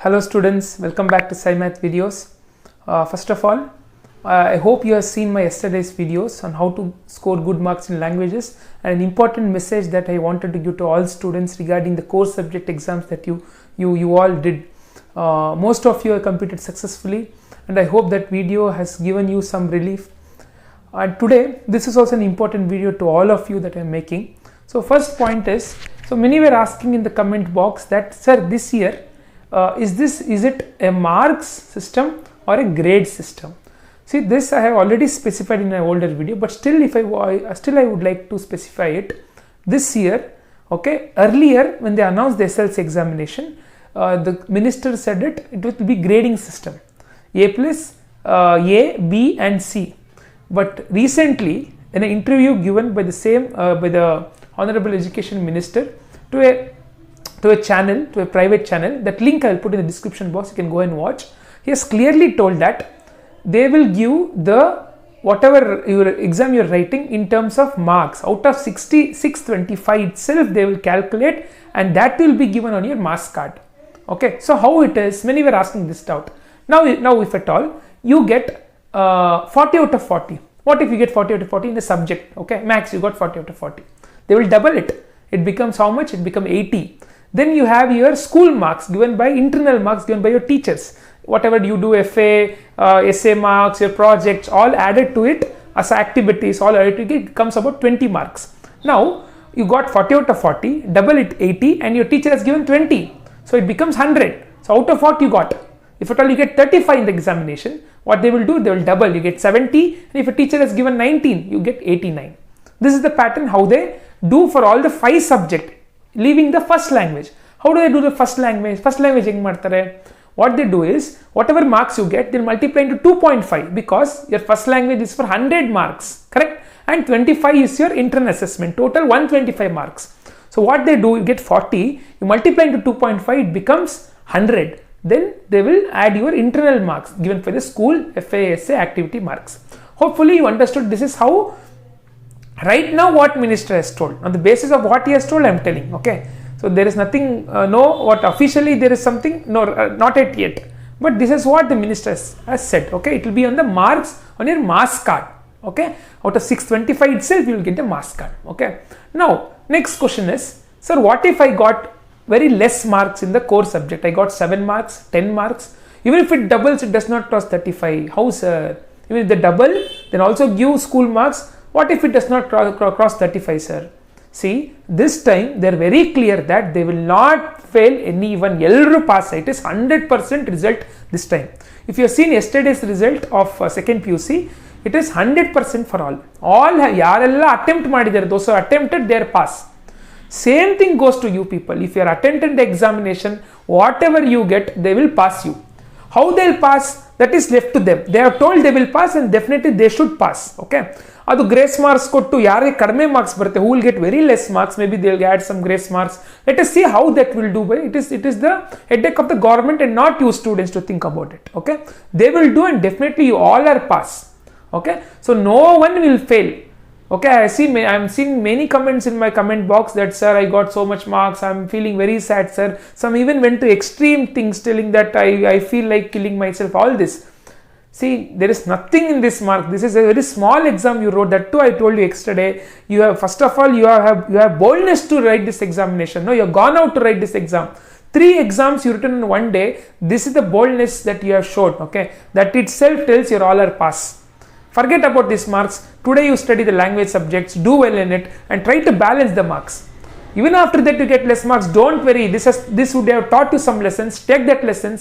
Hello students, welcome back to SciMath videos. First of all, I hope you have seen my yesterday's videos on how to score good marks in languages, and an important message that I wanted to give to all students regarding the core subject exams that you all did. Most of you have completed successfully, and I hope that video has given you some relief. And today, this is also an important video to all of you that I am making. So first point is, so many were asking in the comment box that, sir, this year, is it a marks system or a grade system? See, this I have already specified in an older video, but still I would like to specify it. This year, okay, earlier when they announced the SLC examination, the minister said it will be grading system, A plus, A, B and C. But recently, in an interview given by the Honorable Education Minister to a private channel, that link I will put in the description box, you can go and watch. He has clearly told that they will give the whatever your exam you are writing in terms of marks. Out of 625 itself they will calculate, and that will be given on your marks card. Okay, so how it is, many were asking this doubt. Now if at all you get 40 out of 40, what if you get 40 out of 40 in the subject? Okay, max you got 40 out of 40, they will double it. It becomes how much? It becomes 80. Then you have your school marks given by internal marks given by your teachers. Whatever you do, FA, essay marks, your projects, all added to it as activities, all added to it comes about 20 marks. Now you got 40 out of 40, double it 80, and your teacher has given 20. So it becomes 100. So out of what you got? If at all you get 35 in the examination, what they will do? They will double. You get 70, and if a teacher has given 19, you get 89. This is the pattern how they do for all the 5 subjects, leaving the first language. How do they do the first language? First language, what they do is, whatever marks you get, they'll multiply into 2.5 because your first language is for 100 marks, correct? And 25 is your internal assessment, total 125 marks. So what they do, you get 40, you multiply into 2.5, it becomes 100. Then they will add your internal marks given for the school, FA, essay, activity marks. Hopefully you understood this is how, right now what minister has told. On the basis of what he has told, I am telling, okay? So there is nothing, what officially there is something, not yet. But this is what the minister has said, okay? It will be on the marks on your marks card, okay? Out of 625 itself, you will get a marks card, okay? Now, next question is, sir, what if I got very less marks in the core subject? I got 7 marks, 10 marks. Even if it doubles, it does not cross 35. How, sir? Even if they double, then also give school marks. What if it does not cross 35, sir? See, this time they are very clear that they will not fail anyone. Ellaru pass. It is 100% result this time. If you have seen yesterday's result of second PUC, it is 100% for all. All yarella attempt madidare, those who attempted their pass. Same thing goes to you people. If you are attending the examination, whatever you get, they will pass you. How they will pass, that is left to them. They are told they will pass, and definitely they should pass. Okay. ಅದು grace marks ಕೊಟ್ಟು ಯಾರಿಗೆ ಕಡಿಮೆ marks ಬರುತ್ತೆ, who will get very less marks, maybe they will add some grace marks. Let us see how that will do by it is the headache of the government and not you students to think about it. Okay, they will do and definitely you all are pass. Okay, so no one will fail. Okay, I am seeing many comments in my comment box that, sir, I got so much marks, I am feeling very sad, sir. Some even went to extreme things, telling that I feel like killing myself, all this. See, there is nothing in this mark. This is a very small exam you wrote. That too, I told you yesterday. You have, first of all, you have boldness to write this examination. No, you have gone out to write this exam. 3 exams you written in one day. This is the boldness that you have showed. Okay, that itself tells you all are pass. Forget about these marks. Today you study the language subjects, do well in it, and try to balance the marks. Even after that you get less marks, don't worry. This would have taught you some lessons. Take that lessons.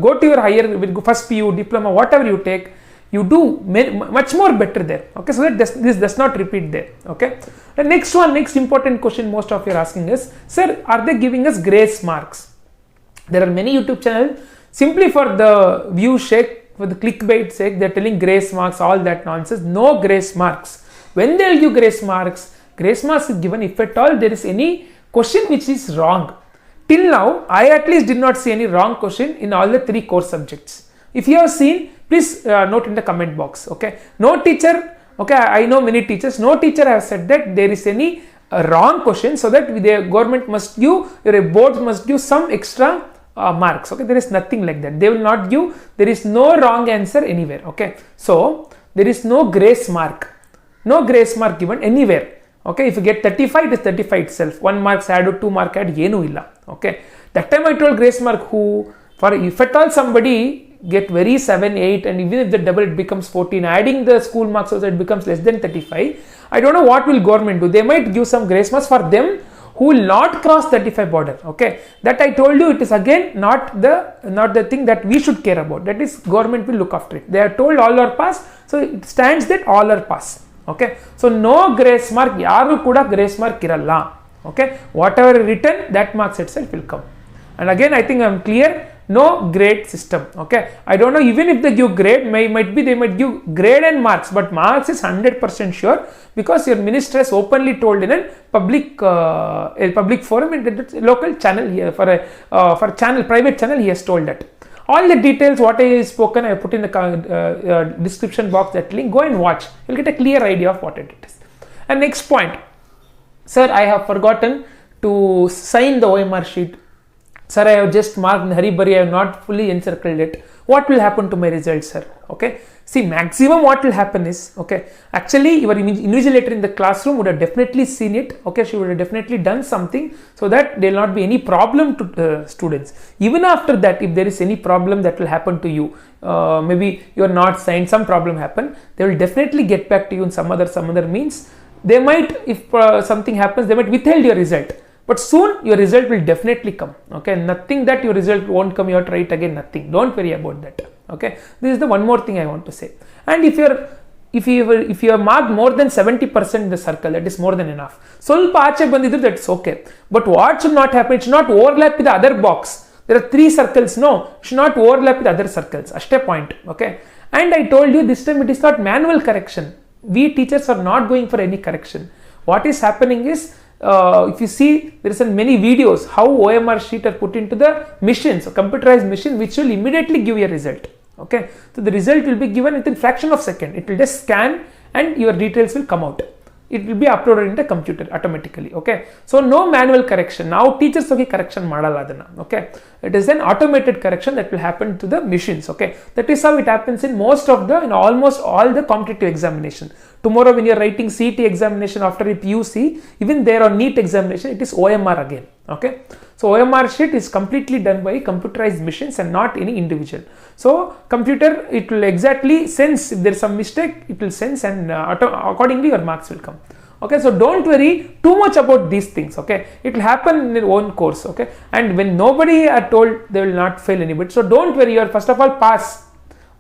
Go to your higher, first PU, diploma, whatever you take, you do much more better there. Okay, so that this does not repeat there. Okay, the next important question most of you are asking is, sir, are they giving us grace marks? There are many YouTube channels simply for the view sake, for the clickbait sake, they are telling grace marks, all that nonsense. No grace marks. When they will give grace marks is given if at all there is any question which is wrong. Till now, I at least did not see any wrong question in all the 3 core subjects. If you have seen, please note in the comment box. Okay, no teacher, okay, I know many teachers, no teacher has said that there is any wrong question, so that the government must give, your board must give some extra marks. Okay, there is nothing like that. They will not give, there is no wrong answer anywhere. Okay, so there is no grace mark, no grace mark given anywhere. Okay, if you get 35, it is 35 itself. 1 mark added, 2 mark added, yenu illa. Okay, that time I told grace mark who, for if at all somebody get very 7, 8 and even if the double it becomes 14, adding the school marks also it becomes less than 35. I don't know what will government do. They might give some grace marks for them who will not cross 35 border. Okay, that I told you, it is again not the thing that we should care about. That is, government will look after it. They are told all are pass, so it stands that all are pass. Okay, so no grace mark, yaru kuda grace mark iralla. Okay, whatever written, that marks itself will come. And again, I think I am clear, no grade system. Okay, I don't know, even if they give grade, they might give grade and marks, but marks is 100% sure, because your minister has openly told in a public forum in the local channel here, for channel, private channel, he has told that. All the details what I have spoken, I put in the description box, that link, go and watch. You'll get a clear idea of what it is. And next point, sir, I have forgotten to sign the OMR sheet. Sir, I have just marked in hurry burry, I have not fully encircled it. What will happen to my results, sir? Okay, see, maximum what will happen is, okay, actually your invigilator in the classroom would have definitely seen it. Okay, she would have definitely done something so that there will not be any problem to students. Even after that, if there is any problem that will happen to you, maybe you are not signed, some problem happen, they will definitely get back to you in some other means. They might, if something happens, they might withhold your result. But soon your result will definitely come. Okay, nothing that your result won't come, you have to write again, nothing. Don't worry about that. Okay, this is the one more thing I want to say. And if you have marked more than 70% in the circle, that is more than enough. Solpa aache bandidru, that's okay. But what should not happen? It should not overlap with the other box. There are 3 circles. No, it should not overlap with other circles. Ashte point. Okay. And I told you this time it is not manual correction. We teachers are not going for any correction. What is happening is, if you see, there is many videos how OMR sheet are put into the machines, a computerized machine, which will immediately give you a result. Okay, so the result will be given within fraction of second. It will just scan and your details will come out. It will be uploaded in the computer automatically. Okay, so no manual correction. Now teachers hogi correction madala adana. Okay, it is an automated correction that will happen to the machines. Okay, that is how it happens in almost all the competitive examination. Tomorrow when you are writing CET examination after a PUC, even there on NEET examination, it is OMR again. Okay, so OMR sheet is completely done by computerized machines and not any individual. So computer, it will exactly sense if there is some mistake, it will sense, and accordingly your marks will come. Okay, so don't worry too much about these things. Okay, it will happen in your own course. Okay, and when nobody are told, they will not fail anybody. So don't worry, you are first of all pass.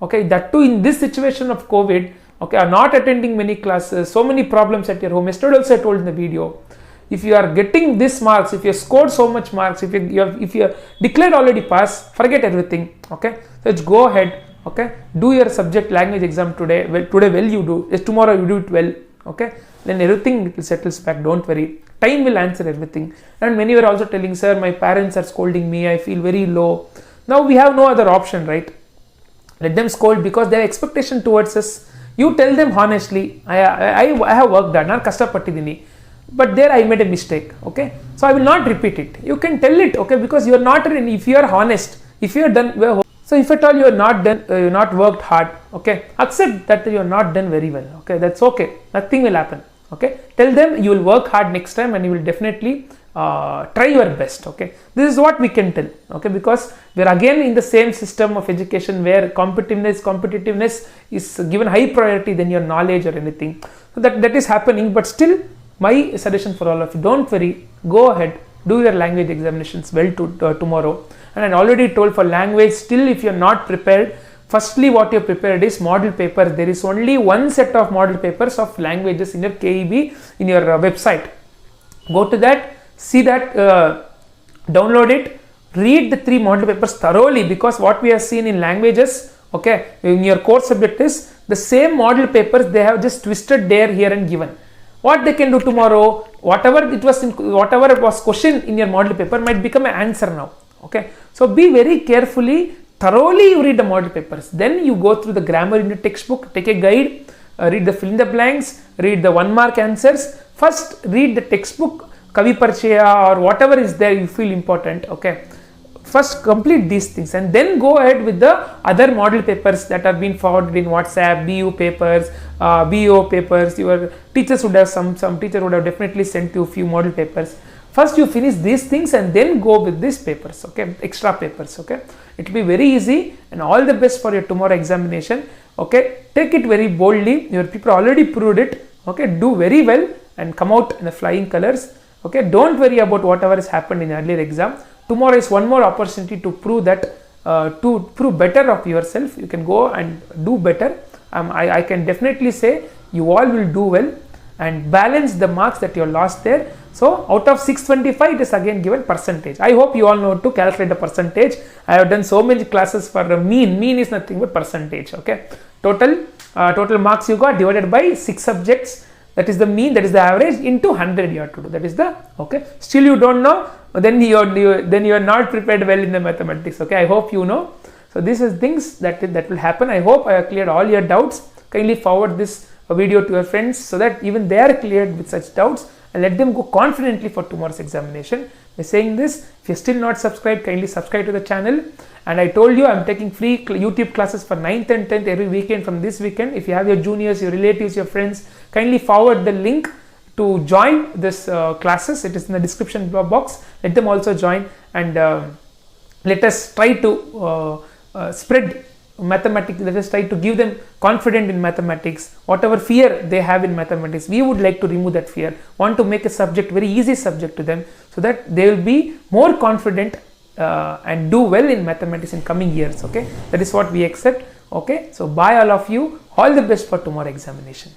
Okay, that too in this situation of COVID. Okay, are not attending many classes, so many problems at your home. Yesterday also I told in the video, if you are getting this marks, if you have scored so much marks, if you have declared already pass, forget everything. Okay, so let's go ahead. Okay, do your subject language exam today. Well, you do. Yes, tomorrow you do it well. Okay, then everything will settles back. Don't worry. Time will answer everything. And many were also telling, sir, my parents are scolding me. I feel very low. Now we have no other option, right? Let them scold because their expectation towards us. You tell them honestly, I have worked hard, not kashtapattidini, but there I made a mistake. Okay, so I will not repeat it. You can tell it. Okay, because you are not, if you are honest, if you are done well, so if at all you are not done, you not worked hard. Okay, accept that you are not done very well. Okay, that's okay. Nothing will happen. Okay, tell them you will work hard next time and you will definitely try your best. Okay, this is what we can tell. Okay, because we are again in the same system of education where competitiveness is given high priority than your knowledge or anything. So that is happening. But still, my suggestion for all of you, don't worry, go ahead, do your language examinations well tomorrow. And I already told, for language, still if you are not prepared, firstly what you prepared is model papers. There is only one set of model papers of languages in your KEB in your website. Go to that, see that, download it, read the 3 model papers thoroughly, because what we have seen in languages, okay, in your core subject is the same model papers they have just twisted there, here and given. What they can do tomorrow, whatever was question in your model paper might become an answer now. Okay, so be very carefully, thoroughly you read the model papers. Then you go through the grammar in the textbook, take a guide, read the fill in the blanks, read the 1-mark answers. First read the textbook, Kavi Parchaya or whatever is there you feel important. Okay, first complete these things and then go ahead with the other model papers that are being forwarded in WhatsApp, BU papers, BO papers. Your teachers would have some teacher would have definitely sent you a few model papers. First you finish these things and then go with these papers, okay, extra papers, okay. It will be very easy, and all the best for your tomorrow examination, okay. Take it very boldly. Your people already proved it, okay. Do very well and come out in the flying colors, okay. Don't worry about whatever has happened in earlier exam. Tomorrow is one more opportunity to prove that, to prove better of yourself. You can go and do better. I can definitely say you all will do well and balance the marks that you lost there. So out of 625, it is again given percentage. I hope you all know to calculate the percentage. I have done so many classes for the mean. Mean is nothing but percentage, okay. Total marks you got divided by 6 subjects. That is the mean, that is the average, into 100 you have to do. That is the, okay. Still you don't know, then you are not prepared well in the mathematics, okay. I hope you know. So these are things that will happen. I hope I have cleared all your doubts. Kindly forward this video to your friends so that even they are cleared with such doubts, and let them go confidently for tomorrow's examination. By saying this, if you're still not subscribed, kindly subscribe to the channel. And I told you I'm taking free YouTube classes for 9th and 10th every weekend from this weekend. If you have your juniors, your relatives, your friends, kindly forward the link to join this classes. It is in the description box. Let them also join, and let us try to spread mathematics. Let us try to give them confidence in mathematics. Whatever fear they have in mathematics, we would like to remove that fear. Want to make a subject very easy subject to them, so that they will be more confident and do well in mathematics in coming years, okay. That is what we accept, okay. So bye all of you, all the best for tomorrow examination.